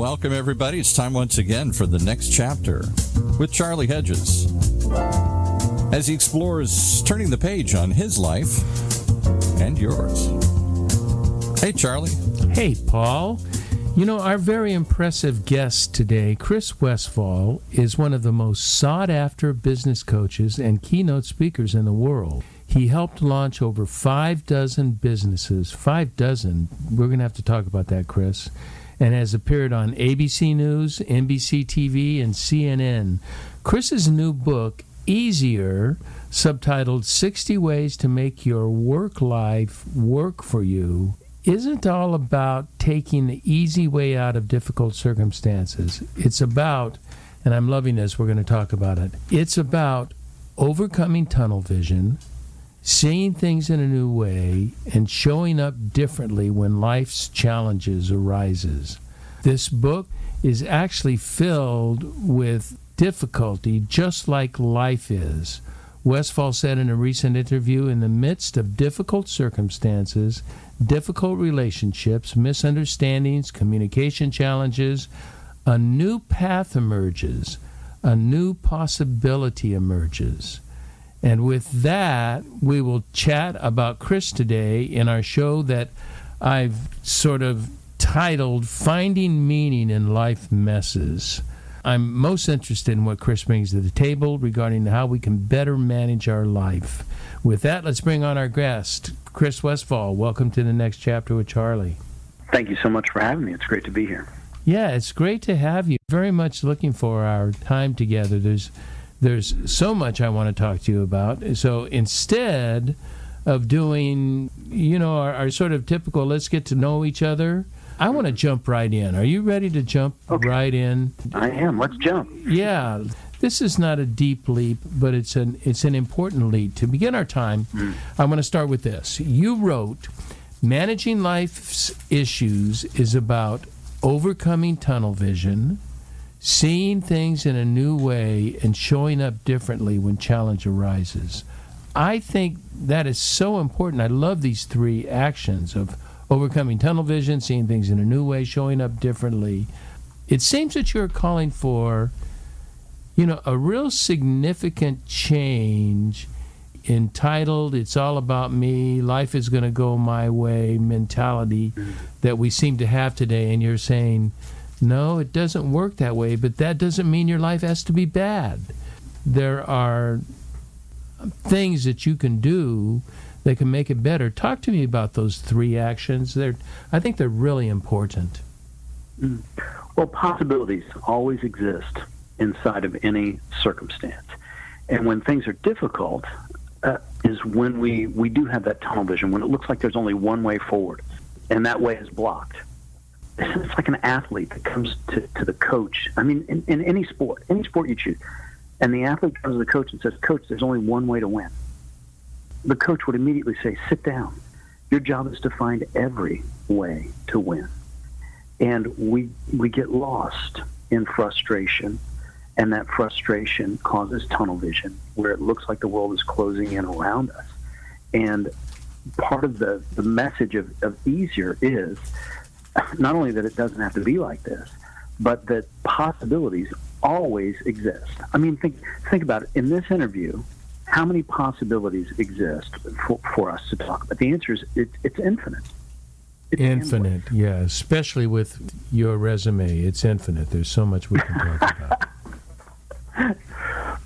welcome everybody. It's time once again for the next chapter with Charlie Hedges as he explores turning the page on his life and yours. Hey, Charlie. Hey, Paul. You know, our very impressive guest today, Chris Westfall, is one of the most sought-after business coaches and keynote speakers in the world. He helped launch over 5 dozen businesses. 5 dozen. We're going to have to talk about that, Chris. And has appeared on ABC News, NBC TV, and CNN. Chris's new book, Easier, subtitled 60 Ways to Make Your Work Life Work for You, isn't all about taking the easy way out of difficult circumstances. It's about, and I'm loving this, we're going to talk about it, it's about overcoming tunnel vision, seeing things in a new way, and showing up differently when life's challenges arises. This book is actually filled with difficulty, just like life is. Westfall said in a recent interview, in the midst of difficult circumstances, difficult relationships, misunderstandings, communication challenges, a new path emerges, a new possibility emerges. And with that, we will chat about Chris today in our show that I've sort of titled Finding Meaning in Life Messes. I'm most interested in what Chris brings to the table regarding how we can better manage our life. With that, let's bring on our guest, Chris Westfall. Welcome to the next chapter with Charlie. Thank you so much for having me. It's great to be here. Yeah, it's great to have you. Very much looking for our time together. There's so much I want to talk to you about. So instead of doing, our sort of typical let's get to know each other, I want to jump right in. Are you ready to jump right in? I am. Let's jump. Yeah. This is not a deep leap, but it's an important leap. To begin our time, I want to start with this. You wrote, Managing Life's Issues is about overcoming tunnel vision, seeing things in a new way, and showing up differently when challenge arises. I think that is so important. I love these 3 actions of overcoming tunnel vision, seeing things in a new way, showing up differently. It seems that you're calling for, a real significant change entitled, It's All About Me, Life is Going to Go My Way mentality that we seem to have today. And you're saying, no, it doesn't work that way, but that doesn't mean your life has to be bad. There are things that you can do that can make it better. Talk to me about those 3 actions. I think they're really important. Well, possibilities always exist inside of any circumstance. And when things are difficult is when we do have that tunnel vision, when it looks like there's only one way forward, and that way is blocked. It's like an athlete that comes to the coach. I mean, in any sport you choose, and the athlete comes to the coach and says, Coach, there's only one way to win. The coach would immediately say, sit down. Your job is to find every way to win. And we get lost in frustration, and that frustration causes tunnel vision, where it looks like the world is closing in around us. And part of the message of Easier is not only that it doesn't have to be like this, but that possibilities always exist. I mean, think about it. In this interview, how many possibilities exist for us to talk about? The answer is it's infinite. It's infinite, yeah. Especially with your resume, it's infinite. There's so much we can talk about.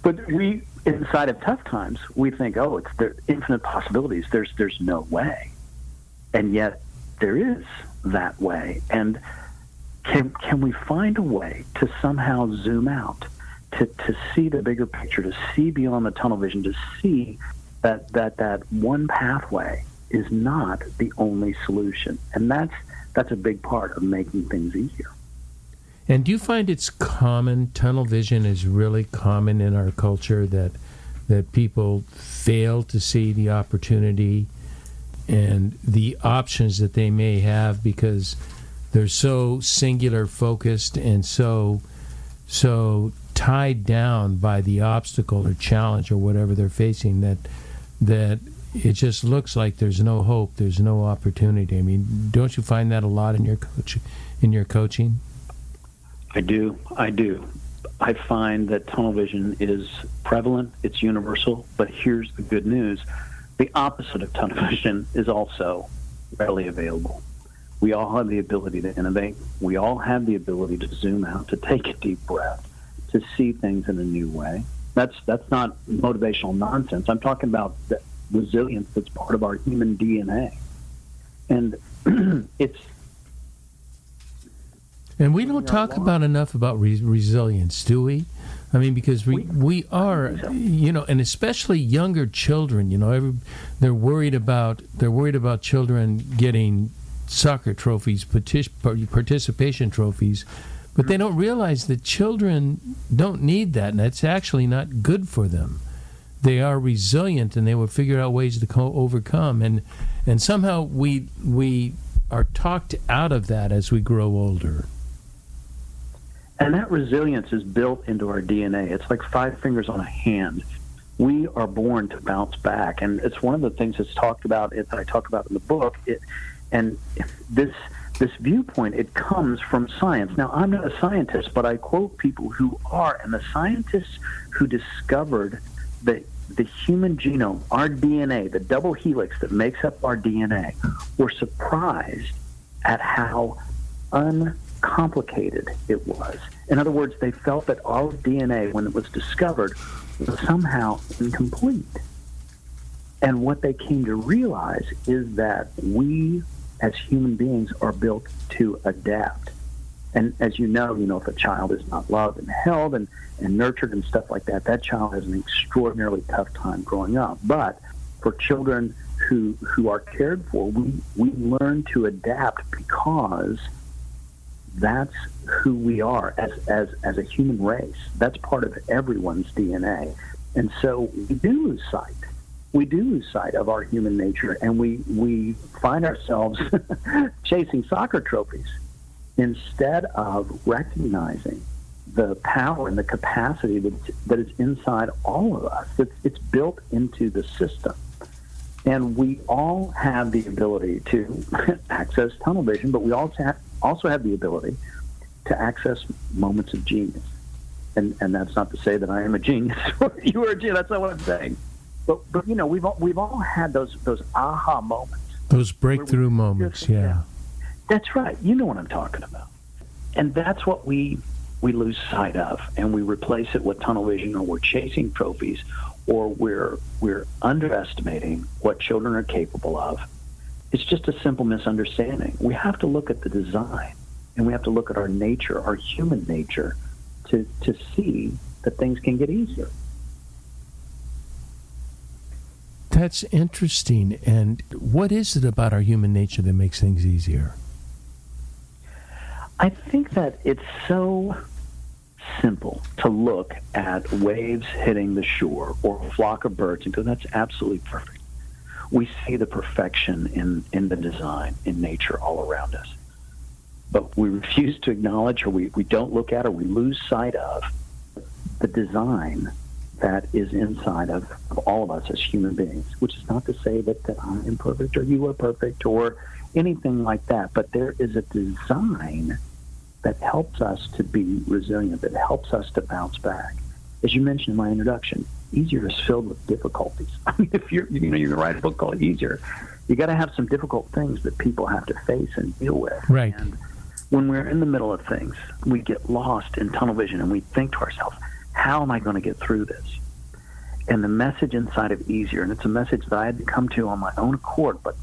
But we, inside of tough times, we think, it's there infinite possibilities. There's no way, and yet there is that way. And can we find a way to somehow zoom out? To see the bigger picture, to see beyond the tunnel vision, to see that one pathway is not the only solution. And that's a big part of making things easier. And do you find it's common, tunnel vision is really common in our culture, that people fail to see the opportunity and the options that they may have because they're so singular focused and so tied down by the obstacle or challenge or whatever they're facing that it just looks like there's no hope, there's no opportunity. I mean, don't you find that a lot in your coaching? I do. I find that tunnel vision is prevalent, it's universal, but here's the good news. The opposite of tunnel vision is also readily available. We all have the ability to innovate. We all have the ability to zoom out, to take a deep breath, to see things in a new way. That's not motivational nonsense. I'm talking about the resilience that's part of our human DNA. And And we don't talk about enough about resilience, do we? I mean, because we are, and especially younger children. They're worried about children getting soccer trophies, participation trophies, but they don't realize that children don't need that, and it's actually not good for them. They are resilient, and they will figure out ways to overcome, and somehow we are talked out of that as we grow older. And that resilience is built into our DNA. It's like 5 fingers on a hand. We are born to bounce back, and it's one of the things that's talked about, that I talk about in the book. And this viewpoint, it comes from science. Now, I'm not a scientist, but I quote people who are, and the scientists who discovered the human genome, our DNA, the double helix that makes up our DNA, were surprised at how uncomplicated it was. In other words, they felt that our DNA, when it was discovered, was somehow incomplete. And what they came to realize is that we, as human beings, are built to adapt. And as you know, if a child is not loved and held and nurtured and stuff like that, that child has an extraordinarily tough time growing up. But for children who are cared for, we learn to adapt because that's who we are as a human race. That's part of everyone's DNA. And so we do lose sight. We do lose sight of our human nature, and we find ourselves chasing soccer trophies instead of recognizing the power and the capacity that is inside all of us. It's built into the system. And we all have the ability to access tunnel vision, but we also have the ability to access moments of genius. And that's not to say that I am a genius or you are a genius. That's not what I'm saying. But we've all had those aha moments. Those breakthrough moments, yeah. That's right. You know what I'm talking about. And that's what we lose sight of, and we replace it with tunnel vision, or we're chasing trophies, or we're underestimating what children are capable of. It's just a simple misunderstanding. We have to look at the design, and we have to look at our nature, our human nature, to see that things can get easier. That's interesting. And what is it about our human nature that makes things easier? I think that it's so simple to look at waves hitting the shore or a flock of birds and go, that's absolutely perfect. We see the perfection in the design, in nature all around us. But we refuse to acknowledge, or we don't look at, or we lose sight of the design that is inside of all of us as human beings, which is not to say that I am perfect or you are perfect or anything like that, but there is a design that helps us to be resilient, that helps us to bounce back. As you mentioned in my introduction, easier is filled with difficulties. I mean, if you're going to write a book called Easier, you got to have some difficult things that people have to face and deal with. Right. And when we're in the middle of things, we get lost in tunnel vision and we think to ourselves, how am I going to get through this? And the message inside of Easier, and it's a message that I had to come to on my own accord, but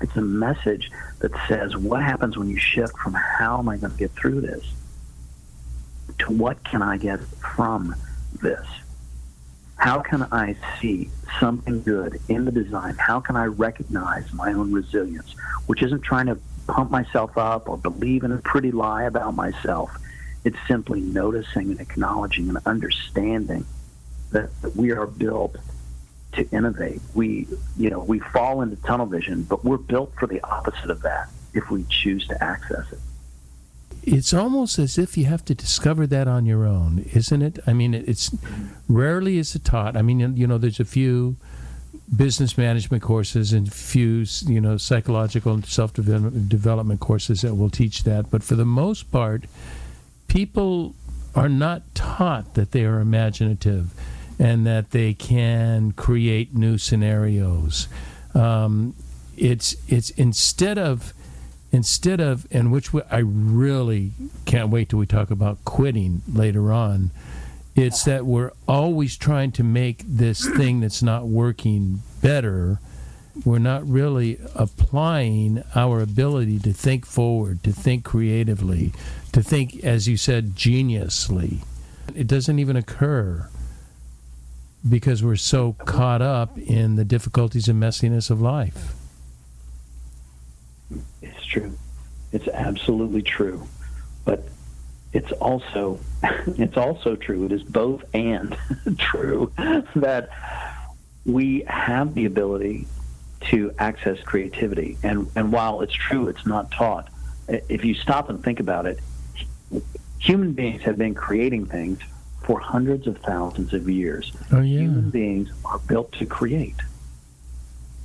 it's a message that says, what happens when you shift from how am I going to get through this to what can I get from this? How can I see something good in the design? How can I recognize my own resilience, which isn't trying to pump myself up or believe in a pretty lie about myself. It's simply noticing and acknowledging and understanding that we are built to innovate. We fall into tunnel vision, but we're built for the opposite of that if we choose to access it. It's almost as if you have to discover that on your own, isn't it? I mean, it's rarely is it taught. I mean, there's a few business management courses and few, psychological and self-development courses that will teach that. But for the most part, people are not taught that they are imaginative and that they can create new scenarios. It's instead of, and which I really can't wait till we talk about quitting later on. It's that we're always trying to make this thing that's not working better. We're not really applying our ability to think forward, to think creatively, to think, as you said, geniusly. It doesn't even occur because we're so caught up in the difficulties and messiness of life. It's true. It's absolutely true. But it's also true. It is both and true that we have the ability to access creativity. And while it's true it's not taught, if you stop and think about it, human beings have been creating things for hundreds of thousands of years. Oh, yeah. Human beings are built to create.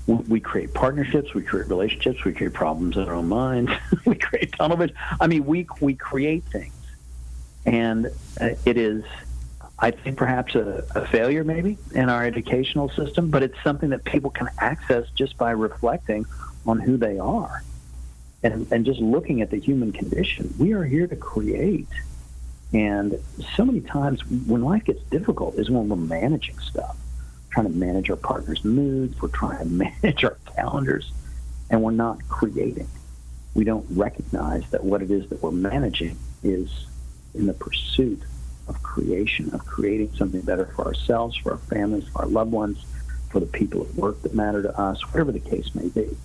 We create partnerships, we create relationships, we create problems in our own minds, we create tunnel vision. I mean, we create things. And it is, I think, perhaps a failure maybe in our educational system, but it's something that people can access just by reflecting on who they are. And just looking at the human condition, we are here to create. And so many times when life gets difficult is when we're managing stuff, trying to manage our partner's moods, we're trying to manage our calendars, and we're not creating. We don't recognize that what it is that we're managing is in the pursuit of creation, of creating something better for ourselves, for our families, for our loved ones, for the people at work that matter to us, whatever the case may be.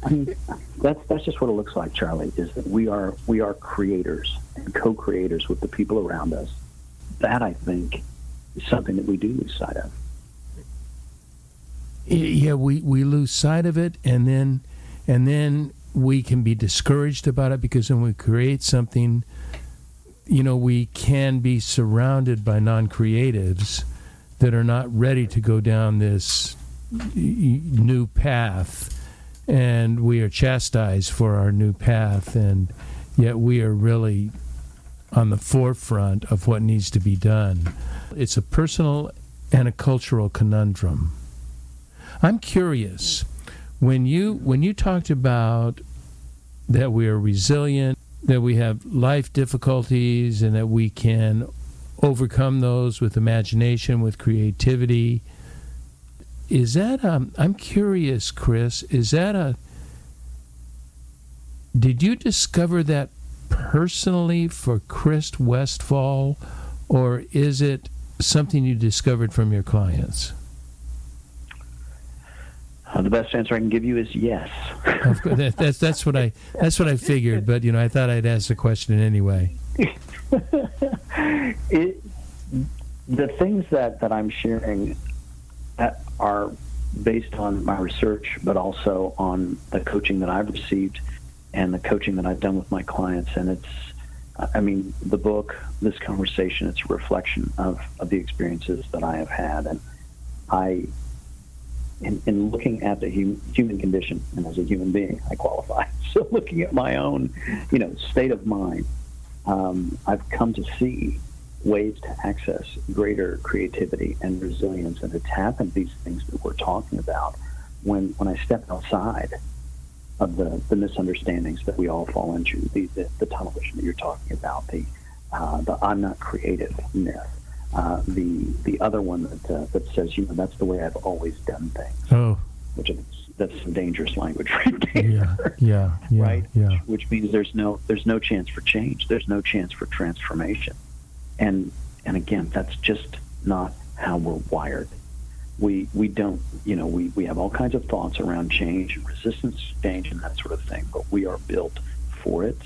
I mean, that's just what it looks like, Charlie, is that we are creators and co-creators with the people around us. That, I think, is something that we do lose sight of. Yeah, we lose sight of it, and then we can be discouraged about it because when we create something, we can be surrounded by non-creatives that are not ready to go down this new path, and we are chastised for our new path, and yet we are really on the forefront of what needs to be done. It's a personal and a cultural conundrum. I'm curious, when you talked about that we are resilient, that we have life difficulties, and that we can overcome those with imagination, with creativity. Is that I'm curious, Chris, did you discover that personally for Chris Westfall, or is it something you discovered from your clients? The best answer I can give you is yes. Of course, that's what I figured, but I thought I'd ask the question anyway. The things that I'm sharing are based on my research, but also on the coaching that I've received and the coaching that I've done with my clients. And the book, this conversation, it's a reflection of the experiences that I have had. And in looking at the human condition, and as a human being, I qualify. So looking at my own, state of mind, I've come to see ways to access greater creativity and resilience and to tap into these things that we're talking about when I step outside of the misunderstandings that we all fall into, the tunnel vision that you're talking about, the I'm not creative myth. The other one that says, that's the way I've always done things. Oh, that's some dangerous language right there. Yeah, right. Yeah. Which means there's no chance for change. There's no chance for transformation. And again, that's just not how we're wired. We don't, we have all kinds of thoughts around change and resistance to change and that sort of thing, but we are built for it.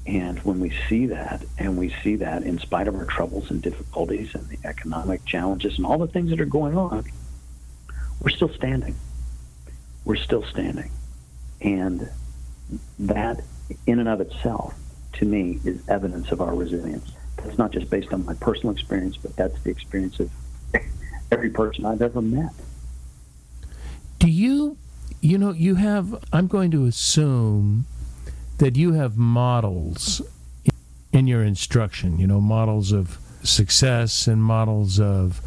And when we see that, and we see that in spite of our troubles and difficulties and the economic challenges and all the things that are going on, we're still standing. We're still standing. And that, in and of itself, to me, is evidence of our resilience. That's not just based on my personal experience, but that's the experience of every person I've ever met. Do you have, I'm going to assume that you have models in your instruction, models of success and models of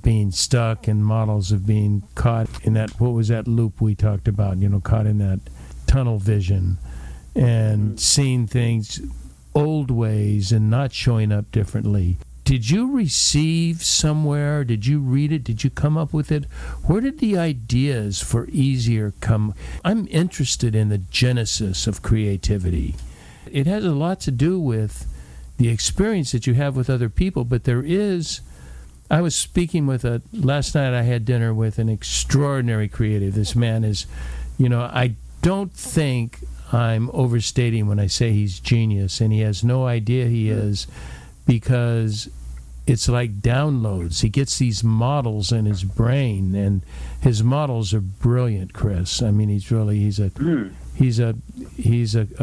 being stuck and models of being caught in that, what was that loop we talked about, caught in that tunnel vision and seeing things old ways and not showing up differently. Did you receive somewhere? Did you read it? Did you come up with it? Where did the ideas for easier come? I'm interested in the genesis of creativity. It has a lot to do with the experience that you have with other people, but I was speaking last night I had dinner with an extraordinary creative. This man is, I don't think I'm overstating when I say he's genius, and he has no idea he is, because it's like downloads. He gets these models in his brain, and his models are brilliant, Chris. I mean, he's a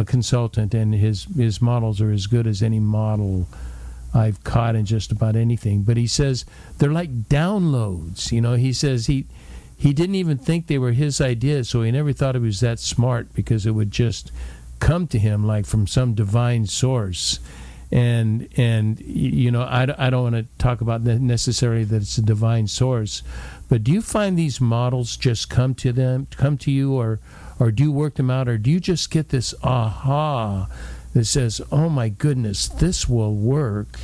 consultant, and his models are as good as any model I've caught in just about anything. But he says they're like downloads. He says he didn't even think they were his ideas, so he never thought he was that smart, because it would just come to him like from some divine source. And I don't want to talk about necessarily that it's a divine source, but do you find these models just come to you, or do you work them out, or do you just get this aha that says, oh my goodness, this will work,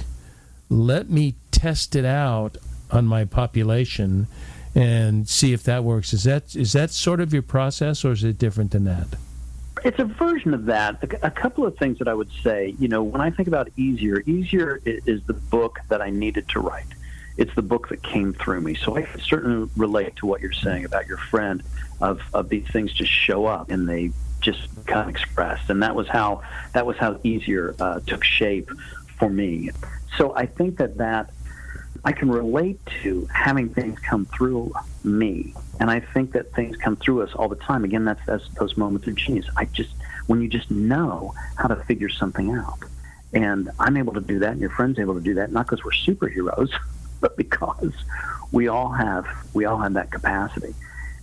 let me test it out on my population and see if that works? Is that sort of your process, or is it different than that? It's a version of that. A couple of things that I would say, when I think about Easier is the book that I needed to write. It's the book that came through me. So I can certainly relate to what you're saying about your friend, of these things just show up and they just become expressed. And that was how Easier took shape for me. So I think that I can relate to having things come through me, and I think that things come through us all the time. Again, that's those moments of genius. When you just know how to figure something out, and I'm able to do that, and your friend's able to do that, not because we're superheroes, but because we all have that capacity.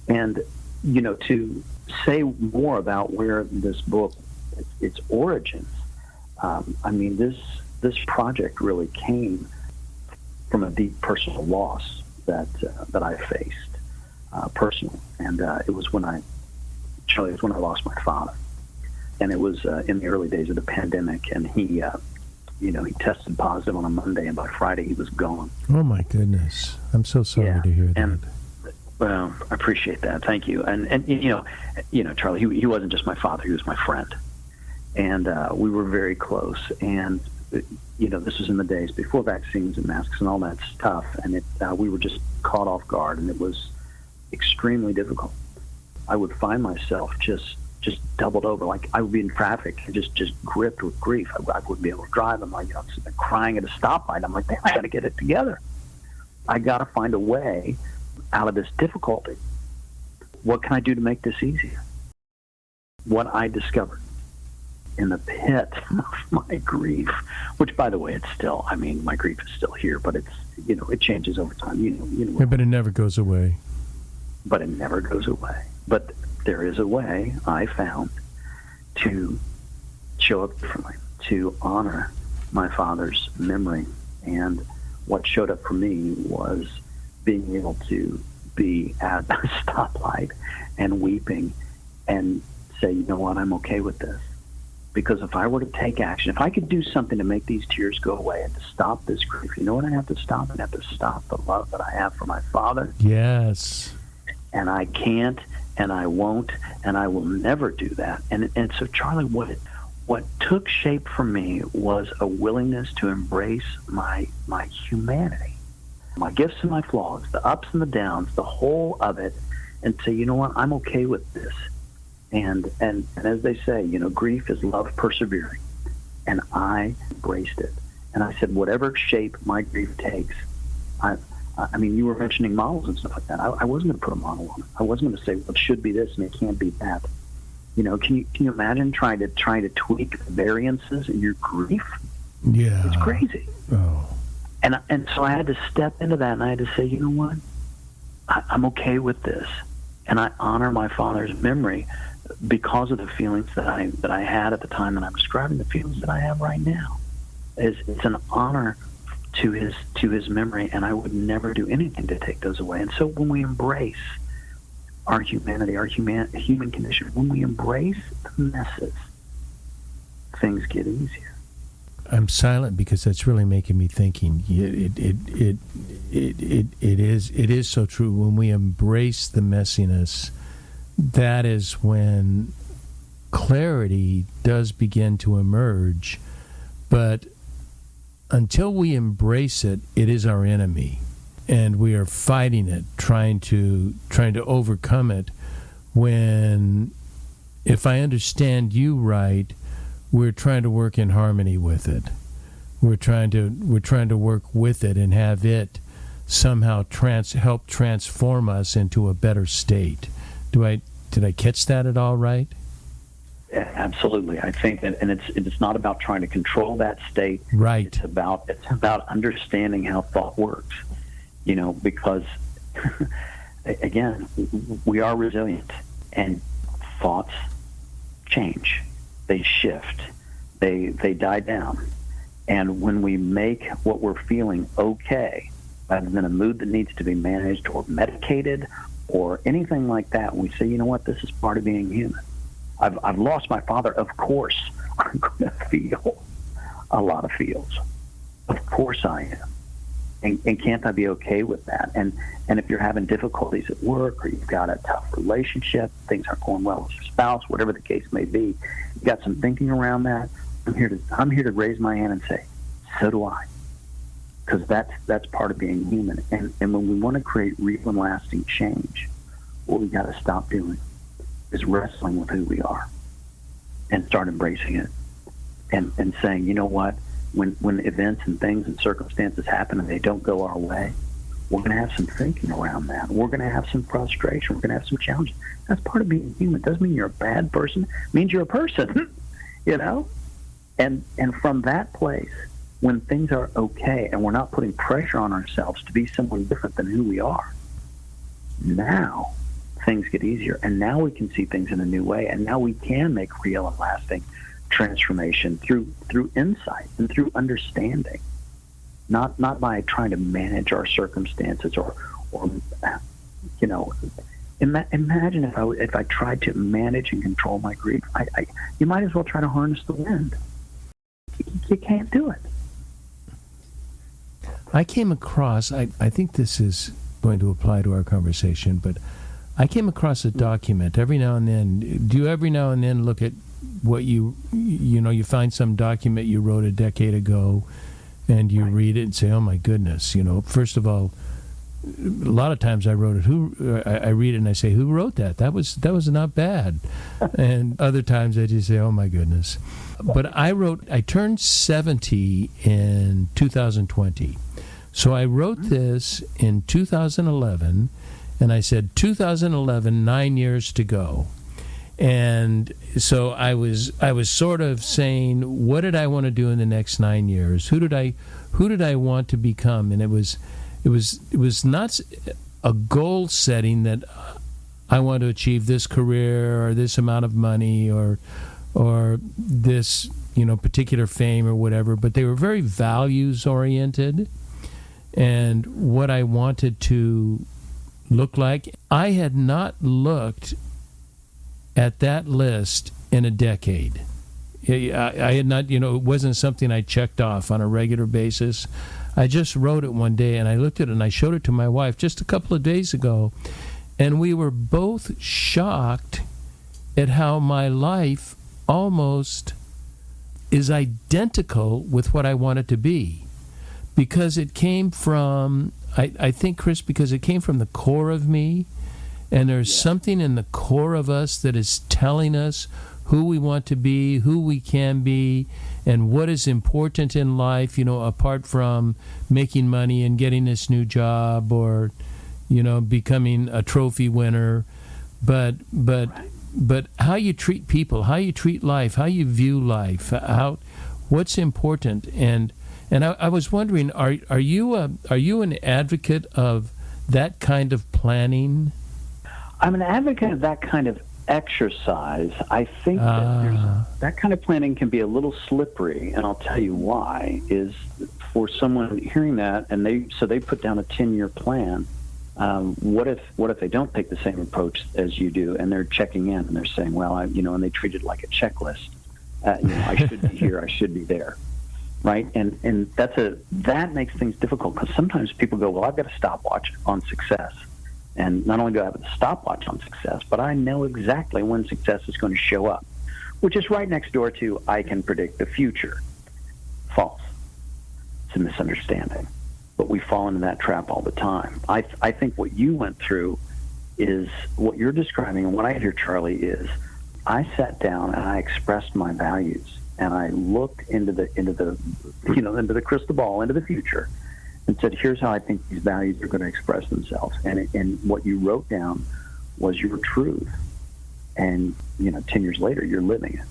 And to say more about where this book, its origins. This project really came from a deep personal loss that I faced personally, and it was when I lost my father, and it was in the early days of the pandemic, and he tested positive on a Monday, and by Friday he was gone. Oh my goodness! I'm so sorry to hear that. And, well, I appreciate that. Thank you. And Charlie, he wasn't just my father; he was my friend, and we were very close. And this was in the days before vaccines and masks and all that stuff, and we were just caught off guard, and it was extremely difficult. I would find myself just doubled over, like I would be in traffic, just gripped with grief. I wouldn't be able to drive. I'm like, crying at a stoplight. I'm like, man, I got to get it together. I got to find a way out of this difficulty. What can I do to make this easier? What I discovered in the pit of my grief, which, by the way, it's still, my grief is still here, but it's, it changes over time. Yeah, but it never goes away. But it never goes away. But there is a way I found to show up differently, to honor my father's memory. And what showed up for me was being able to be at a stoplight and weeping and say, you know what, I'm okay with this. Because if I were to take action, if I could do something to make these tears go away and to stop this grief, you know what I have to stop? I have to stop the love that I have for my father. Yes. And I can't, and I won't, and I will never do that. And so, Charlie, what took shape for me was a willingness to embrace my humanity, my gifts and my flaws, the ups and the downs, the whole of it, and say, you know what, I'm okay with this. And as they say, grief is love persevering. And I embraced it. And I said, whatever shape my grief takes, you were mentioning models and stuff like that. I wasn't going to put a model on it. I wasn't going to say, well, it should be this and it can't be that. Can you imagine trying to tweak variances in your grief? Yeah. It's crazy. Oh. And so I had to step into that, and I had to say, you know what? I'm okay with this. And I honor my father's memory because of the feelings that I had at the time, and I'm describing the feelings that I have right now. It's an honor to his memory, and I would never do anything to take those away. And so when we embrace our humanity, our human condition, when we embrace the messes, things get easier. I'm silent because that's really making me thinking. It is so true. When we embrace the messiness, that is when clarity does begin to emerge. But until we embrace it, it is our enemy, and we are fighting it, trying to overcome it. When, if I understand you right, we're trying to work in harmony with it. We're trying to work with it and have it somehow help transform us into a better state. Did I catch that at all right? Yeah, absolutely. I think that, and it's not about trying to control that state. Right. It's about understanding how thought works. Because again, we are resilient, and thoughts change. They shift, they die down. And when we make what we're feeling okay, rather than a mood that needs to be managed or medicated or anything like that, we say, you know what, this is part of being human. I've lost my father. Of course, I'm going to feel a lot of feels. Of course I am. And can't I be okay with that? And if you're having difficulties at work, or you've got a tough relationship, things aren't going well with your spouse, whatever the case may be, you've got some thinking around that, I'm here to raise my hand and say, so do I. Because that's part of being human. And when we want to create real and lasting change, what we've got to stop doing is wrestling with who we are and start embracing it and saying, you know what? When events and things and circumstances happen and they don't go our way, we're going to have some thinking around that. We're going to have some frustration. We're going to have some challenges. That's part of being human. It doesn't mean you're a bad person. It means you're a person, And from that place, when things are okay and we're not putting pressure on ourselves to be someone different than who we are, now things get easier. And now we can see things in a new way. And now we can make real and lasting transformation through insight and through understanding, not by trying to manage our circumstances or imagine if I tried to manage and control my grief. You might as well try to harness the wind. You can't do it. I came across, I think this is going to apply to our conversation, but I came across a document every now and then. Do you every now and then look at what you find some document you wrote a decade ago and you read it and say, oh my goodness, first of all, a lot of times I wrote it. I read it and I say, who wrote that? That was not bad. And other times I just say, oh my goodness. But I turned 70 in 2020. So I wrote this in 2011, and I said 2011, 9 years to go. And so I was sort of saying, what did I want to do in the next 9 years? Who did I want to become? And it was not a goal setting that I want to achieve this career or this amount of money or this particular fame or whatever, but they were very values oriented and what I wanted to look like. I had not looked at that list in a decade. I had not, it wasn't something I checked off on a regular basis. I just wrote it one day, and I looked at it, and I showed it to my wife just a couple of days ago, and we were both shocked at how my life almost is identical with what I want it to be. Because it came from, I think, Chris, because it came from the core of me, and there's something in the core of us that is telling us who we want to be, who we can be, and what is important in life, apart from making money and getting this new job or, becoming a trophy winner. But how you treat people, how you treat life, how you view life, what's important. And I was wondering, are you an advocate of that kind of planning? I'm an advocate of that kind of exercise, I think that kind of planning can be a little slippery, and I'll tell you why. Is for someone hearing that, and they put down a 10-year plan. What if they don't take the same approach as you do, and they're checking in and they're saying, well, and they treat it like a checklist. I should be here, I should be there, right? And that makes things difficult, because sometimes people go, well, I've got a stopwatch on success. And not only do I have a stopwatch on success, but I know exactly when success is going to show up, which is right next door to I can predict the future. False. It's a misunderstanding. But we fall into that trap all the time. I think what you went through is what you're describing, and what I hear, Charlie, is I sat down and I expressed my values, and I looked into the crystal ball, into the future, and said, here's how I think these values are going to express themselves. And what you wrote down was your truth. And, 10 years later, you're living it.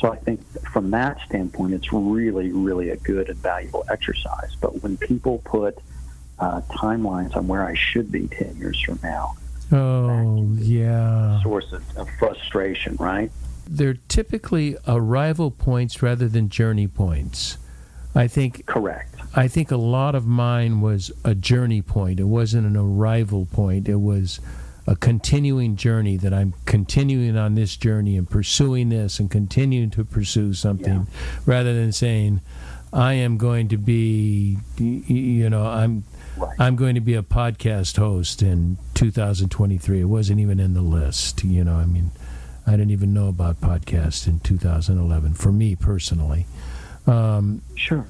So I think from that standpoint, it's really, really a good and valuable exercise. But when people put timelines on where I should be 10 years from now, source of frustration, right? They're typically arrival points rather than journey points. I think. Correct. I think a lot of mine was a journey point. It wasn't an arrival point. It was a continuing journey, that I'm continuing on this journey and pursuing this and continuing to pursue something, rather than saying, I am going to be, I'm going to be a podcast host in 2023. It wasn't even in the list. I didn't even know about podcasts in 2011, for me personally. Sure.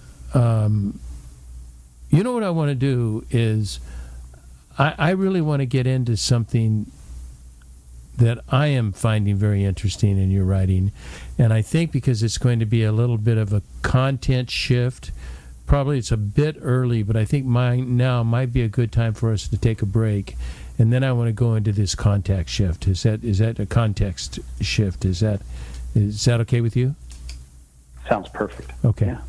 What I want to do is, I really want to get into something that I am finding very interesting in your writing. And I think because it's going to be a little bit of a content shift, probably it's a bit early, but I think now might be a good time for us to take a break. And then I want to go into this context shift. Is that a context shift? Is that okay with you? Sounds perfect. Okay. Yeah.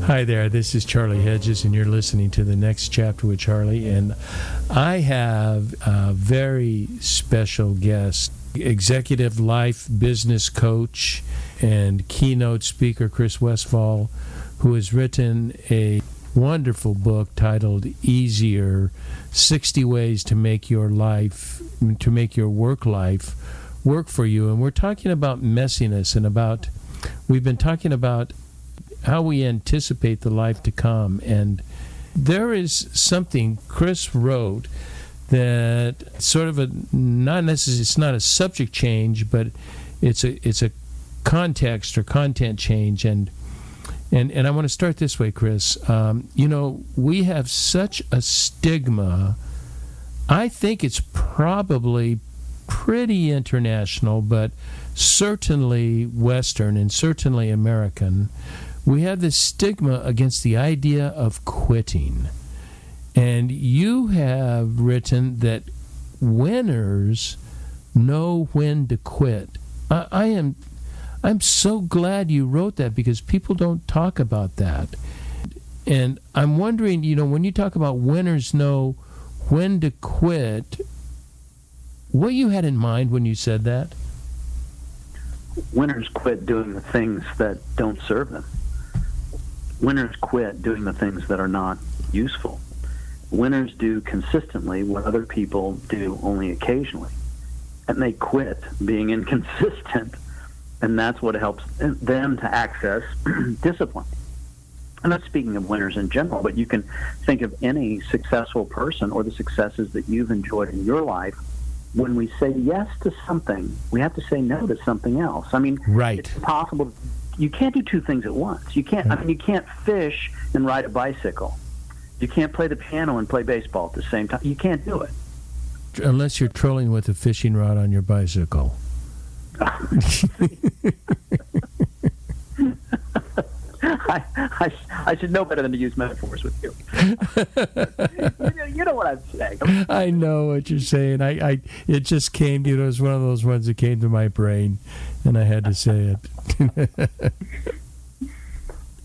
Hi there, this is Charlie Hedges, and you're listening to The Next Chapter with Charlie. And I have a very special guest, executive life business coach and keynote speaker, Chris Westfall, who has written a wonderful book titled Easier, 60 Ways to Make Your Work Life work for you. And we're talking about messiness, and we've been talking about how we anticipate the life to come. And there is something Chris wrote that sort of it's not a subject change, but it's a context or content change. And I want to start this way, Chris. We have such a stigma. I think it's probably pretty international, but certainly Western and certainly American. We have this stigma against the idea of quitting. And you have written that winners know when to quit. I'm so glad you wrote that, because people don't talk about that. And I'm wondering, when you talk about winners know when to quit, what you had in mind when you said that? Winners quit doing the things that don't serve them. Winners quit doing the things that are not useful. Winners do consistently what other people do only occasionally. And they quit being inconsistent. And that's what helps them to access discipline. I'm not speaking of winners in general, but you can think of any successful person or the successes that you've enjoyed in your life. When we say yes to something, we have to say no to something else. Right. It's possible. You can't do two things at once. You can't. You can't fish and ride a bicycle. You can't play the piano and play baseball at the same time. You can't do it unless you're trolling with a fishing rod on your I should know better than to use metaphors with you. You know what I'm saying. I know what you're saying. It just came, it was one of those ones that came to my brain, and I had to say it.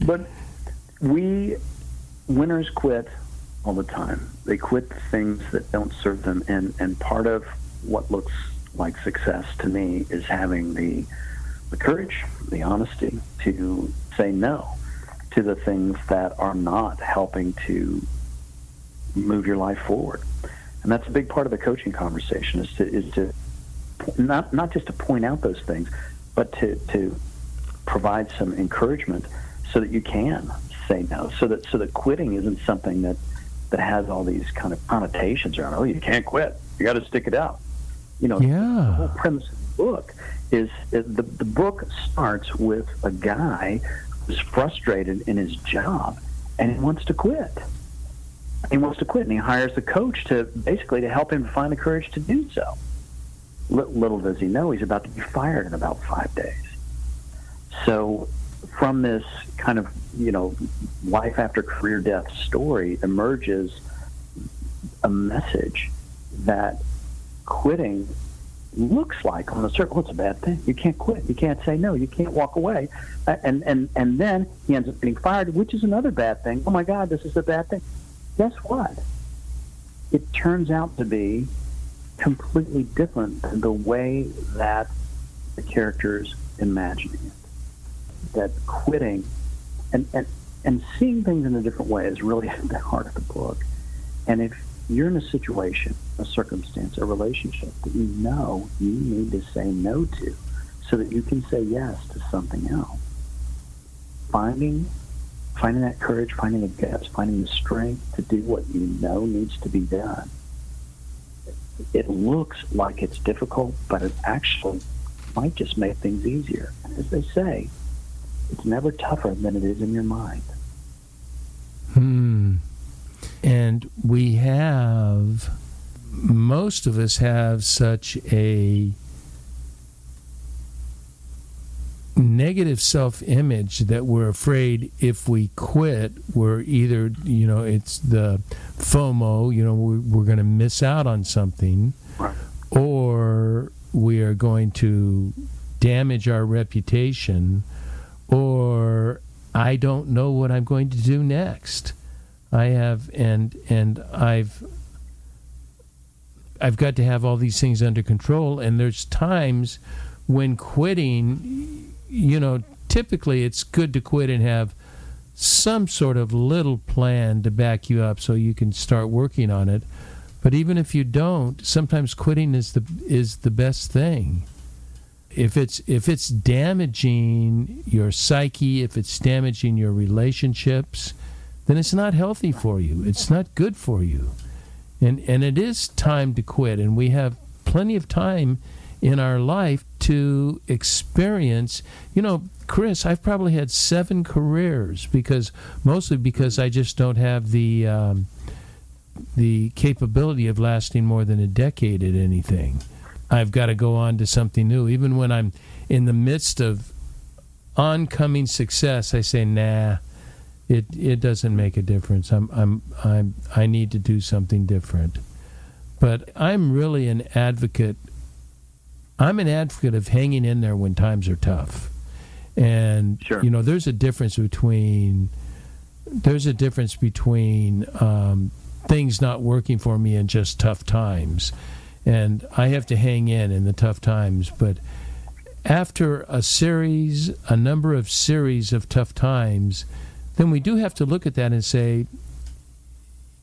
But winners quit all the time. They quit things that don't serve them, and part of what looks like success to me is having the courage, the honesty to say no to the things that are not helping to move your life forward. And that's a big part of the coaching conversation, is to not just to point out those things, but to provide some encouragement so that you can say no, so that quitting isn't something that has all these kind of connotations around. Oh, you can't quit. You got to stick it out. The whole premise of the book is the book starts with a guy who's frustrated in his job and he wants to quit. And he hires a coach to help him find the courage to do so. Little does he know, he's about to be fired in about 5 days. So from this kind of, life after career death story emerges a message that quitting looks like on the surface. It's a bad thing. You can't quit. You can't say no. You can't walk away. And then he ends up getting fired, which is another bad thing. Oh my God, this is a bad thing. Guess what? It turns out to be completely different than the way that the character's imagining it. That quitting and seeing things in a different way is really at the heart of the book. And if you're in a situation, a circumstance, a relationship that you know you need to say no to so that you can say yes to something else, finding that courage, finding the guts, finding the strength to do what you know needs to be done. It looks like it's difficult, but it actually might just make things easier. And as they say, it's never tougher than it is in your mind. And most of us have such a negative self-image that we're afraid if we quit, we're either, it's the FOMO, we're going to miss out on something, right, or we are going to damage our reputation, or I don't know what I'm going to do next. I've got to have all these things under control, and there's times when quitting, typically it's good to quit and have some sort of little plan to back you up so you can start working on it. But even if you don't, sometimes quitting is the best thing. If it's damaging your psyche, if it's damaging your relationships, then it's not healthy for you. It's not good for you. And it is time to quit, and we have plenty of time in our life to experience. Chris, I've probably had 7 careers mostly because I just don't have the capability of lasting more than a decade at anything. I've got to go on to something new. Even when I'm in the midst of oncoming success, I say, nah, it doesn't make a difference. I need to do something different. But I'm really an advocate. I'm an advocate of hanging in there when times are tough. And sure, there's a difference between things not working for me and just tough times. And I have to hang in the tough times. But after a number of series of tough times, then we do have to look at that and say,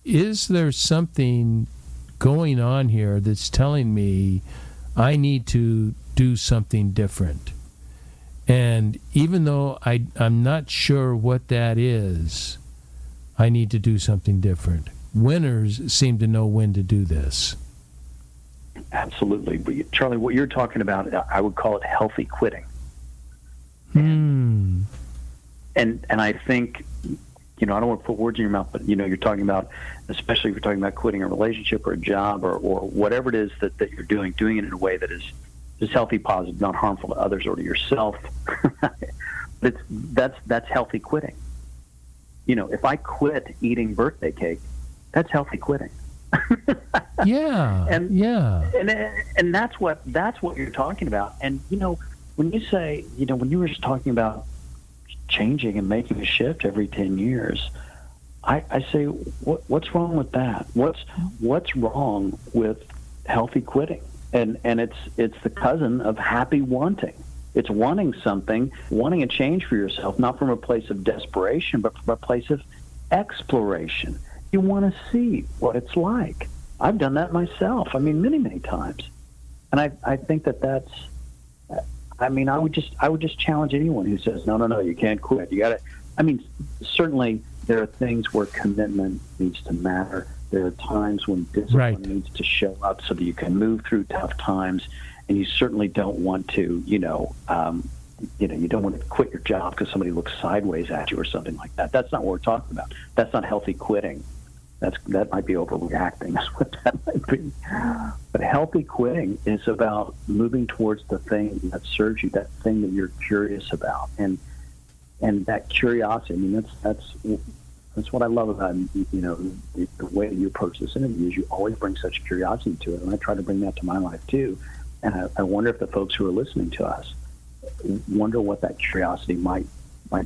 is there something going on here that's telling me I need to do something different? And even though I'm not sure what that is, I need to do something different. Winners seem to know when to do this. Absolutely. But Charlie, what you're talking about, I would call it healthy quitting. And I think, I don't want to put words in your mouth, but, you're talking about, especially if you're talking about quitting a relationship or a job or whatever it is that you're doing it in a way that is healthy, positive, not harmful to others or to yourself. That's healthy quitting. if I quit eating birthday cake, that's healthy quitting. Yeah. And that's what you're talking about. And when you say, when you were just talking about changing and making a shift every 10 years, I say, what's wrong with that? What's wrong with healthy quitting? And it's the cousin of happy wanting. It's wanting something, wanting a change for yourself, not from a place of desperation, but from a place of exploration. You want to see what it's like. I've done that myself. Many, many times. And I think that's, I would just challenge anyone who says, no, you can't quit. You got to, certainly there are things where commitment needs to matter. There are times when discipline needs to show up so that you can move through tough times. And you certainly don't want to, you don't want to quit your job because somebody looks sideways at you or something like that. That's not what we're talking about. That's not healthy quitting. That might be overreacting. That's what that might be. But healthy quitting is about moving towards the thing that serves you, that thing that you're curious about, and that curiosity. That's what I love about the way that you approach this interview is you always bring such curiosity to it, and I try to bring that to my life too. And I wonder if the folks who are listening to us wonder what that curiosity might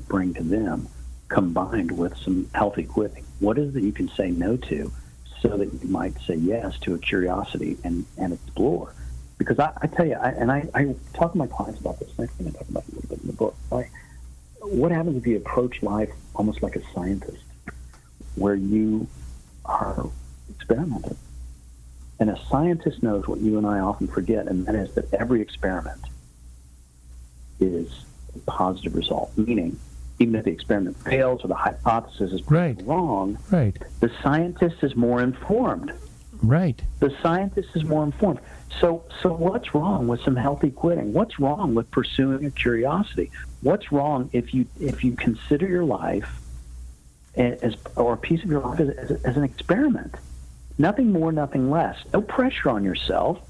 bring to them, combined with some healthy quitting. What is it you can say no to so that you might say yes to a curiosity and explore? Because I tell you, I talk to my clients about this, and I think I talk about it a little bit in the book. What happens if you approach life almost like a scientist, where you are experimenting? And a scientist knows what you and I often forget, and that is that every experiment is a positive result. Meaning, even if the experiment fails or the hypothesis is wrong, the scientist is more informed. Right. The scientist is more informed. So what's wrong with some healthy quitting? What's wrong with pursuing a curiosity? What's wrong if you consider your life or a piece of your life as an experiment? Nothing more, nothing less. No pressure on yourself.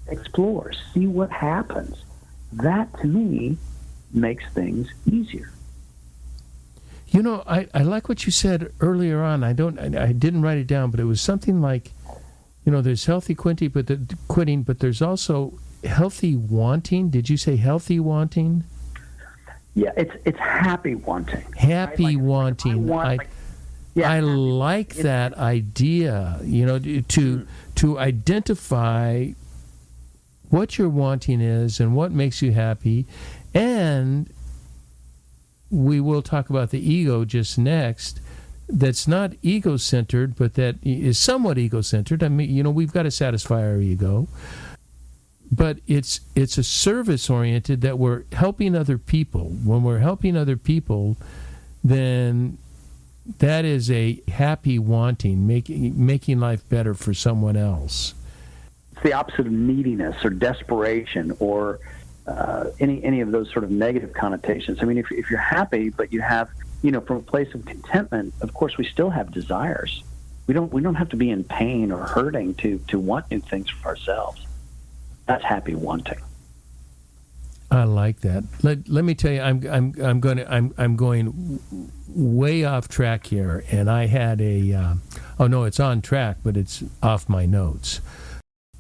Explore. See what happens. That, to me, makes things easier. I like what you said earlier on. I didn't write it down, but it was something like, there's healthy quitting, but there's also healthy wanting. Did you say healthy wanting? Yeah, it's happy wanting. Happy wanting. I like that idea, to identify what your wanting is and what makes you happy. And we will talk about the ego just next. That's not ego-centered, but that is somewhat ego-centered. We've got to satisfy our ego. But it's a service-oriented that we're helping other people. When we're helping other people, then that is a happy wanting, making life better for someone else. It's the opposite of neediness or desperation or any of those sort of negative connotations. If you're happy, but you have, from a place of contentment, of course, we still have desires. We don't have to be in pain or hurting to want new things for ourselves. That's happy wanting. I like that. Let me tell you, I'm going way off track here, and I had it's on track, but it's off my notes.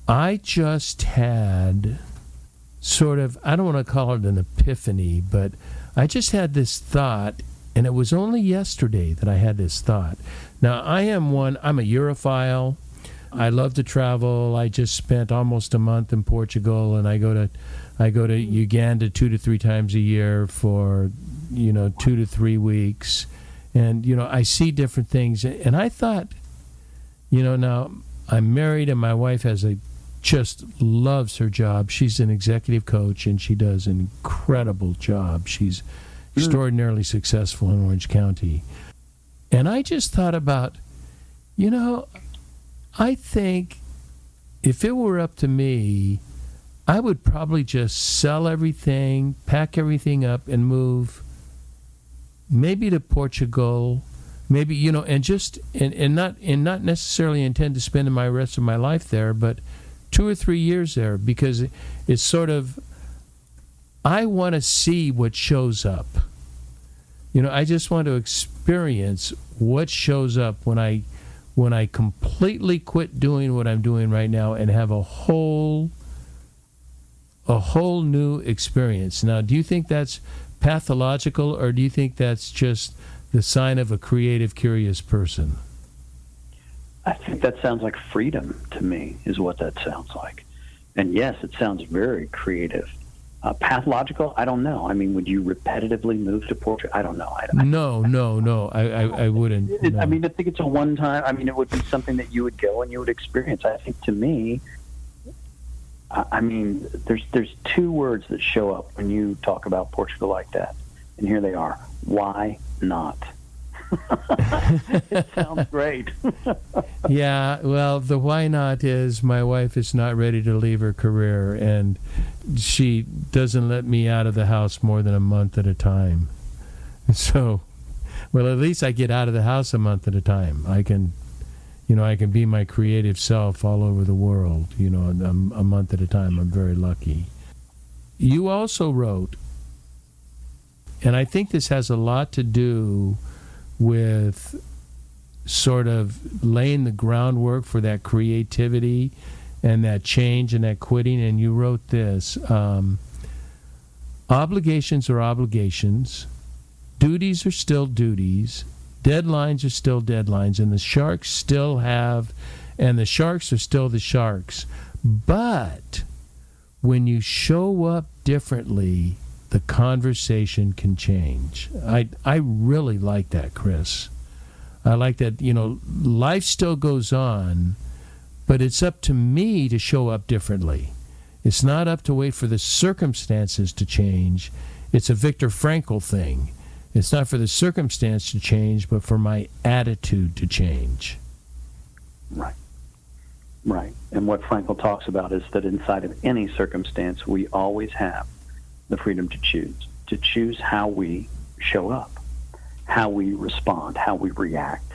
I just had sort of, I don't want to call it an epiphany, but I just had this thought, and it was only yesterday that I had this thought. Now, I'm a Europhile. I love to travel. I just spent almost a month in Portugal, and I go to Uganda 2 to 3 times a year for 2 to 3 weeks, and I see different things. And I thought, now I'm married, and my wife just loves her job. She's an executive coach, and she does an incredible job. She's extraordinarily successful in Orange County. And I just thought about, I think if it were up to me, I would probably just sell everything, pack everything up, and move maybe to Portugal, maybe, and not necessarily intend to spend my rest of my life there, but 2 or 3 years there, because it's sort of, I want to see what shows up. I just want to experience what shows up when I completely quit doing what I'm doing right now and have a whole new experience. Now, do you think that's pathological, or do you think that's just the sign of a creative, curious person? I think that sounds like freedom to me, is what that sounds like. And yes, it sounds very creative. Pathological? I don't know. I mean, would you repetitively move to portrait? I don't know. No. I wouldn't. No. I mean, I think it's a one-time. I mean, it would be something that you would go and you would experience. I think to me, I mean, there's two words that show up when you talk about Portugal like that, and here they are. Why not? It sounds great. Yeah, well, the why not is my wife is not ready to leave her career, and she doesn't let me out of the house more than a month at a time. So, well, at least I get out of the house a month at a time. I can be my creative self all over the world, a month at a time. I'm very lucky. You also wrote, and I think this has a lot to do with sort of laying the groundwork for that creativity and that change and that quitting, and you wrote this, obligations are obligations, duties are still duties, deadlines are still deadlines, and the sharks are still the sharks. But when you show up differently, the conversation can change. I really like that, Chris. I like that, life still goes on, but it's up to me to show up differently. It's not up to wait for the circumstances to change. It's a Viktor Frankl thing. It's not for the circumstance to change, but for my attitude to change. Right. And what Frankl talks about is that inside of any circumstance, we always have the freedom to choose how we show up, how we respond, how we react.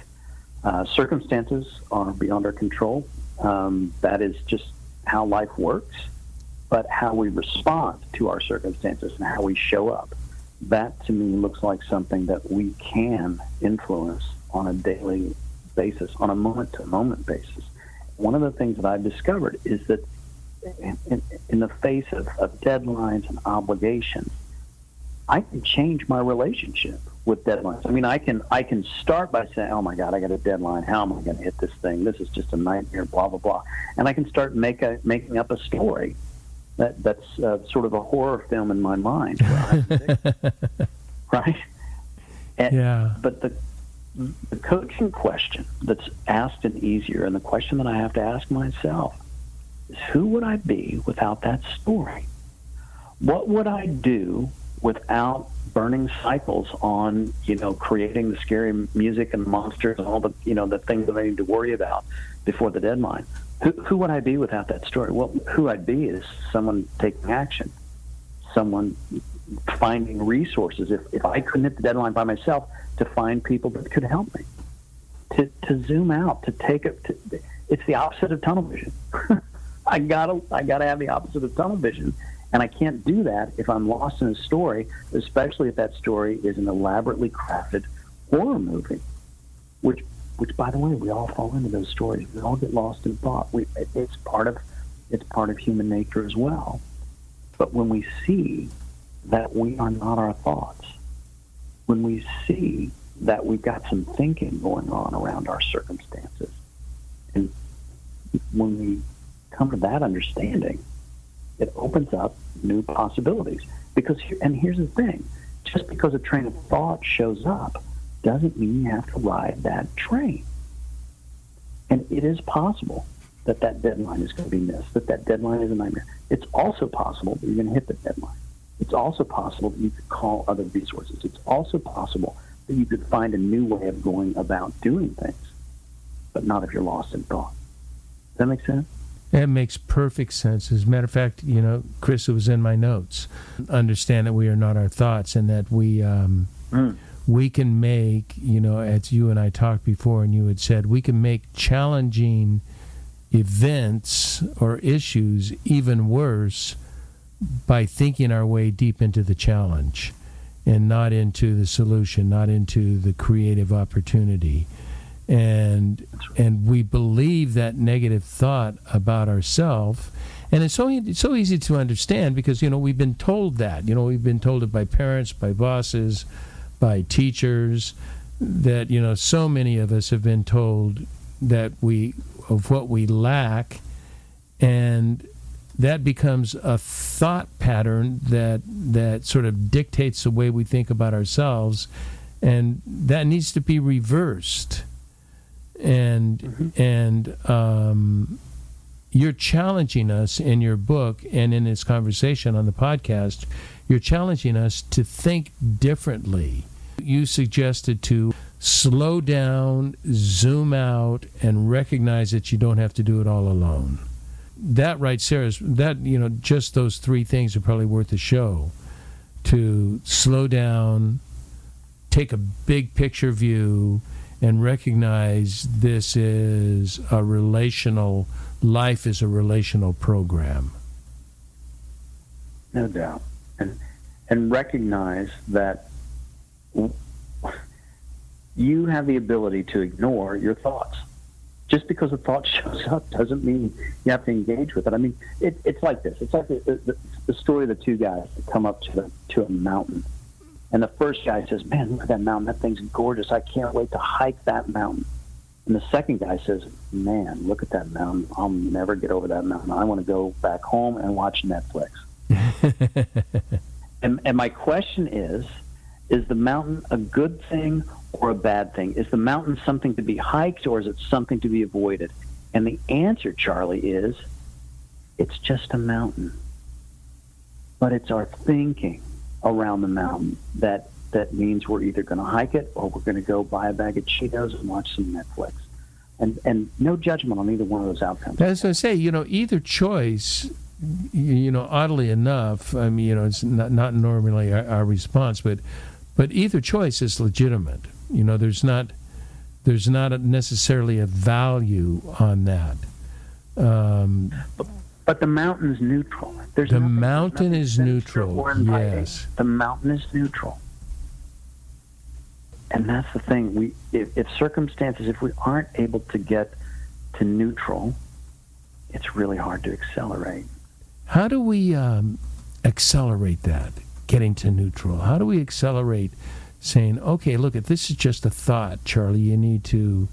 Circumstances are beyond our control. That is just how life works. But how we respond to our circumstances and how we show up, that to me looks like something that we can influence on a daily basis, on a moment-to-moment basis. One of the things that I've discovered is that in the face of deadlines and obligations, I can change my relationship with deadlines. I mean, I can start by saying, oh my God, I got a deadline. How am I going to hit this thing? This is just a nightmare, blah, blah, blah. And I can start making up a story that's sort of a horror film in my mind. Right? Yeah. But the coaching question that's asked in easier, and the question that I have to ask myself, is who would I be without that story? What would I do without burning cycles on, creating the scary music and monsters and all the, the things that I need to worry about before the deadline? Who would I be without that story? Well, who I'd be is someone taking action, someone finding resources. If I couldn't hit the deadline by myself, to find people that could help me, to zoom out, to take it. It's the opposite of tunnel vision. I gotta have the opposite of tunnel vision, and I can't do that if I'm lost in a story, especially if that story is an elaborately crafted horror movie, which by the way, we all fall into those stories. We all get lost in thought. It's part of human nature as well. But when we see that we are not our thoughts, when we see that we've got some thinking going on around our circumstances, and when we come to that understanding, it opens up new possibilities. And here's the thing, just because a train of thought shows up doesn't mean you have to ride that train. And it is possible that deadline is going to be missed, that deadline is a nightmare. It's also possible that you're going to hit the deadline. It's also possible that you could call other resources. It's also possible that you could find a new way of going about doing things, but not if you're lost in thought. Does that make sense? That makes perfect sense. As a matter of fact, Chris, it was in my notes. Understand that we are not our thoughts, and that we can make, as you and I talked before, and you had said, we can make challenging events or issues even worse by thinking our way deep into the challenge. and not into the solution, not into the creative opportunity. And we believe that negative thought about ourselves. And it's so easy to understand because, we've been told that. We've been told it by parents, by bosses, by teachers, that, so many of us have been told that of what we lack, and that becomes a thought pattern that sort of dictates the way we think about ourselves, and that needs to be reversed. And you're challenging us in your book and in this conversation on the podcast, you're challenging us to think differently. You suggested to slow down, zoom out, and recognize that you don't have to do it all alone. That right, Sarah, just those three things are probably worth a show. To slow down, take a big picture view, and recognize this is a relational, life is a relational program. No doubt. And recognize that you have the ability to ignore your thoughts. Just because a thought shows up doesn't mean you have to engage with it. I mean, it's like this. It's like the story of the two guys that come up to a mountain. And the first guy says, man, look at that mountain. That thing's gorgeous. I can't wait to hike that mountain. And the second guy says, man, look at that mountain. I'll never get over that mountain. I want to go back home and watch Netflix. and my question is the mountain a good thing or a bad thing? Is the mountain something to be hiked, or is it something to be avoided? And the answer, Charlie, is it's just a mountain. But it's our thinking around the mountain that means we're either going to hike it or we're going to go buy a bag of Cheetos and watch some Netflix. And no judgment on either one of those outcomes. As I say, either choice, oddly enough, I mean, it's not normally our response, but either choice is legitimate. There's not necessarily a value on that. But the mountain's neutral. The mountain is neutral. Yes. The mountain is neutral. And that's the thing. If circumstances, if we aren't able to get to neutral, it's really hard to accelerate. How do we accelerate that, getting to neutral? How do we accelerate saying, okay, look, if this is just a thought, Charlie, you need to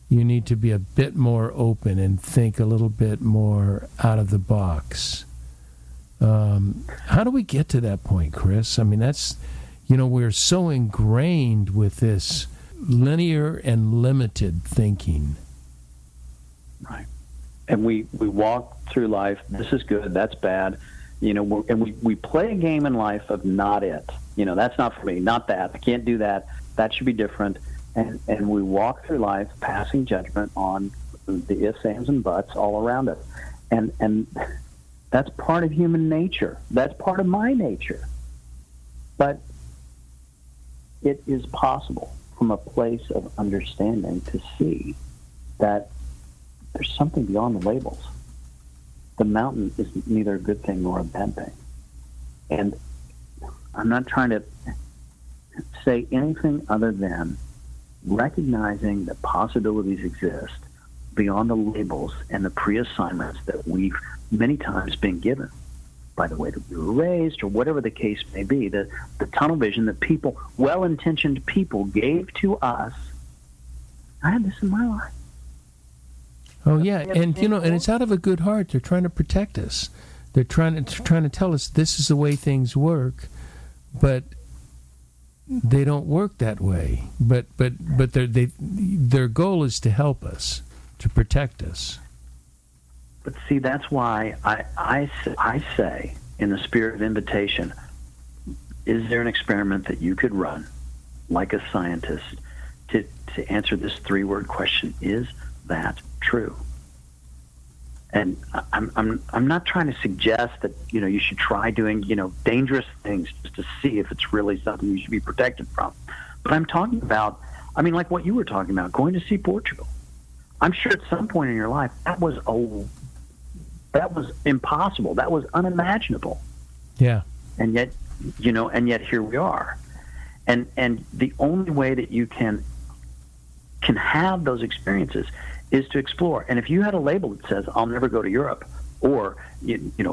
be a bit more open and think a little bit more out of the box. How do we get to that point, Chris? I mean, that's, we're so ingrained with this linear and limited thinking. Right. And we walk through life, this is good, that's bad, and we play a game in life of not it. That's not for me, not that, I can't do that, that should be different. And we walk through life passing judgment on the ifs, ands, and buts all around us. And that's part of human nature. That's part of my nature. But it is possible from a place of understanding to see that there's something beyond the labels. The mountain is neither a good thing nor a bad thing. And I'm not trying to say anything other than recognizing that possibilities exist beyond the labels and the pre-assignments that we've many times been given by the way that we were raised or whatever the case may be, the tunnel vision that people, well-intentioned people, gave to us. I had this in my life. Oh, yeah, and it's out of a good heart. They're trying to protect us. They're trying to tell us this is the way things work, but they don't work that way. But their goal is to help us, to protect us. But see, that's why I say, in the spirit of invitation, is there an experiment that you could run, like a scientist, to answer this 3-word question? Is that true? And I'm not trying to suggest that you should try doing dangerous things just to see if it's really something you should be protected from. But I'm talking about, like what you were talking about, going to see Portugal. I'm sure at some point in your life that was impossible. That was unimaginable. Yeah. And yet here we are. And the only way that you can have those experiences is to explore. And if you had a label that says, I'll never go to Europe, or,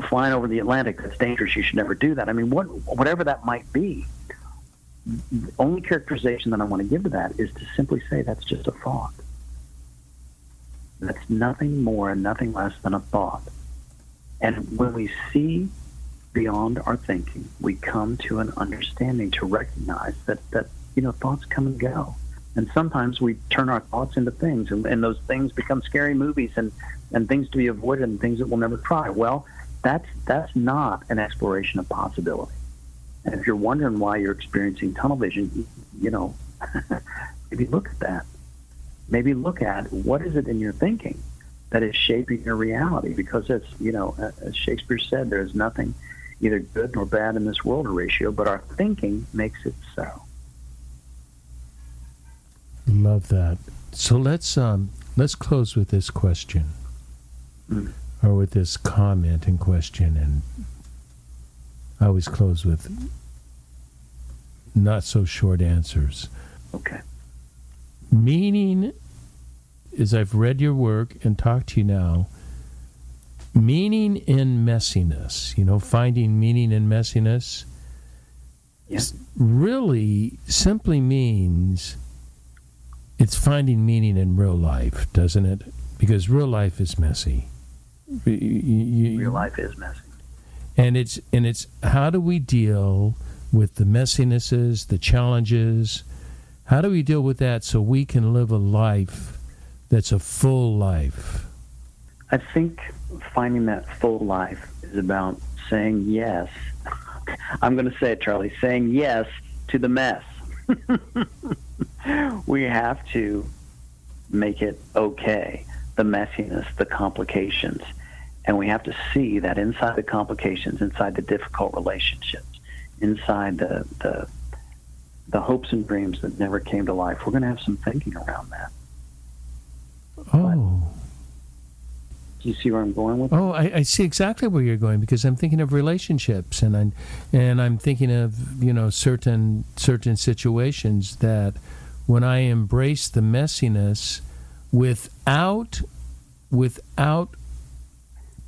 flying over the Atlantic, that's dangerous, you should never do that. I mean, whatever that might be, the only characterization that I want to give to that is to simply say that's just a thought. That's nothing more and nothing less than a thought. And when we see beyond our thinking, we come to an understanding to recognize that thoughts come and go. And sometimes we turn our thoughts into things, and those things become scary movies and things to be avoided and things that we'll never try. Well, that's not an exploration of possibility. And if you're wondering why you're experiencing tunnel vision, maybe look at that. Maybe look at what is it in your thinking that is shaping your reality. Because it's, as Shakespeare said, there is nothing either good nor bad in this world, Horatio, but our thinking makes it so. Love that. So let's close with this question, or with this comment and question, and I always close with not so short answers. Okay. Meaning, as I've read your work and talked to you now, meaning in messiness, finding meaning in messiness, really simply means it's finding meaning in real life, doesn't it? Because real life is messy. Real life is messy. And it's how do we deal with the messinesses, the challenges? How do we deal with that so we can live a life that's a full life? I think finding that full life is about saying yes. I'm going to say it, Charlie, saying yes to the mess. We have to make it okay, the messiness, the complications. And we have to see that inside the complications, inside the difficult relationships, inside the hopes and dreams that never came to life, we're going to have some thinking around that. Oh. Do you see where I'm going with Oh, I see exactly where you're going, because I'm thinking of relationships, and I'm thinking of certain situations that when I embrace the messiness without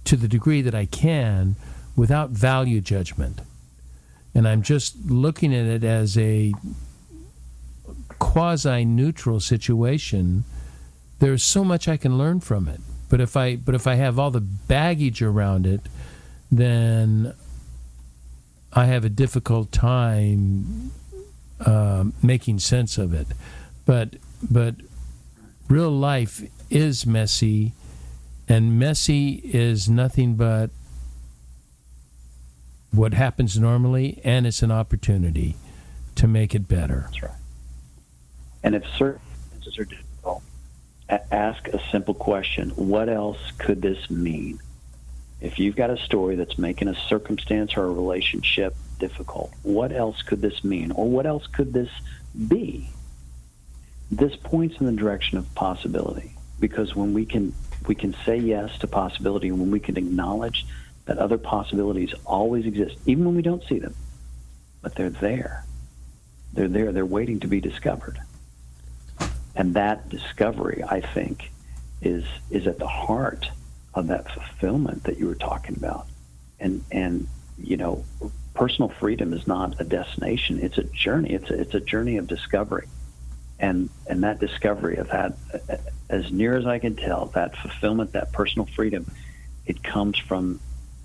to the degree that I can, without value judgment, and I'm just looking at it as a quasi-neutral situation, there's so much I can learn from it. But if I have all the baggage around it, then I have a difficult time making sense of it. But real life is messy, and messy is nothing but what happens normally, and it's an opportunity to make it better. That's right. And if circumstances are difficult, ask a simple question. What else could this mean? If you've got a story that's making a circumstance or a relationship difficult, what else could this mean? Or what else could this be? This points in the direction of possibility, because when we can say yes to possibility, when we can acknowledge that other possibilities always exist, even when we don't see them, but they're there. They're there. They're waiting to be discovered. And that discovery, I think, is at the heart of that fulfillment that you were talking about. And personal freedom is not a destination; it's a journey. It's a journey of discovery, and that discovery of that, as near as I can tell, that fulfillment, that personal freedom, it comes from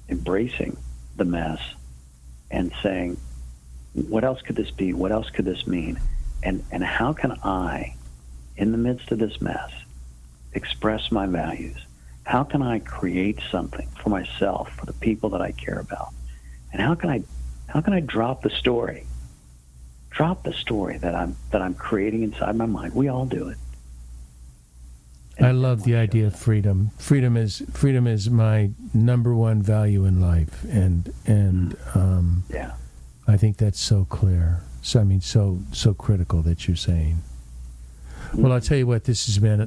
embracing the mess and saying, "What else could this be? What else could this mean? And how can I, in the midst of this mess, express my values? How can I create something for myself, for the people that I care about? And how can I drop the story? Drop the story that I'm creating inside my mind. We all do it." I love the idea of freedom. Freedom is my number one value in life, and yeah. I think that's so clear. So so critical that you're saying. Well, I'll tell you what, this has been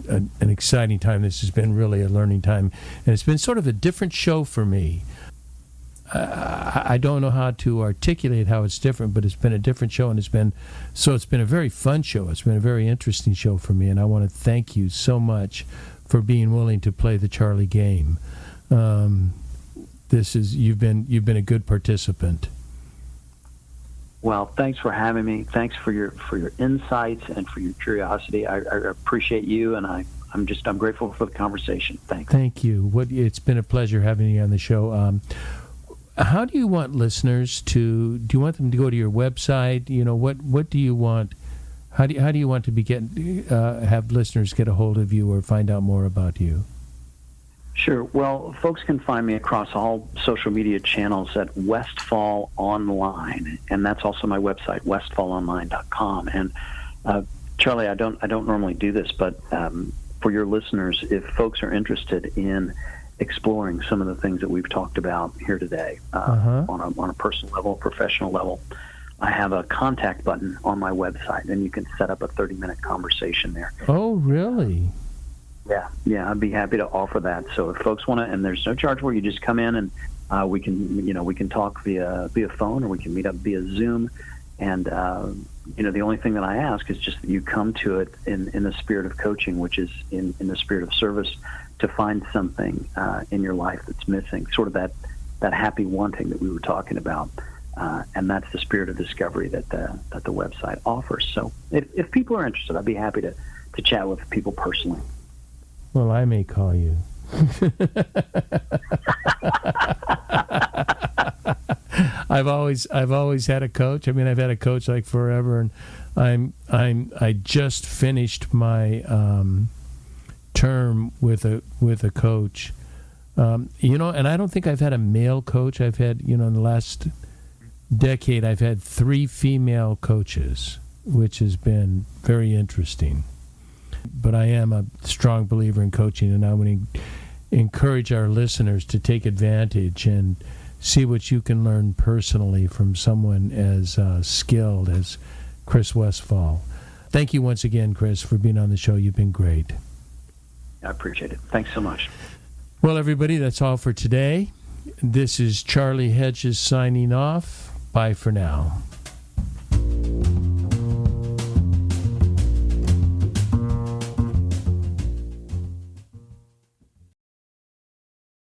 an exciting time. This has been really a learning time. And it's been sort of a different show for me. I don't know how to articulate how it's different, but it's been a different show, and it's been a very fun show. It's been a very interesting show for me, and I want to thank you so much for being willing to play the Charlie game. You've been a good participant. Well, thanks for having me. Thanks for your insights and for your curiosity. I appreciate you, and I'm grateful for the conversation. Thanks. Thank you. It's been a pleasure having you on the show. How do you want listeners to? Do you want them to go to your website? What do you want? How do you want to have listeners get a hold of you or find out more about you? Sure. Well, folks can find me across all social media channels at Westfall Online, and that's also my website, westfallonline.com. And Charlie, I don't normally do this, but for your listeners, if folks are interested in exploring some of the things that we've talked about here today on a personal level, professional level, I have a contact button on my website, and you can set up a 30-minute conversation there. Oh, really? Yeah, I'd be happy to offer that. So if folks want to, and there's no charge for it, you just come in and we can talk via phone, or we can meet up via Zoom. And the only thing that I ask is just that you come to it in the spirit of coaching, which is in the spirit of service, to find something in your life that's missing, sort of that happy wanting that we were talking about. And that's the spirit of discovery that the website offers. So if people are interested, I'd be happy to chat with people personally. Well, I may call you. I've always had a coach. I mean, I've had a coach like forever, and I just finished my term with a coach. And I don't think I've had a male coach. I've had, in the last decade, I've had 3 female coaches, which has been very interesting. But I am a strong believer in coaching, and I want to encourage our listeners to take advantage and see what you can learn personally from someone as skilled as Chris Westfall. Thank you once again, Chris, for being on the show. You've been great. I appreciate it. Thanks so much. Well, everybody, that's all for today. This is Charlie Hedges signing off. Bye for now.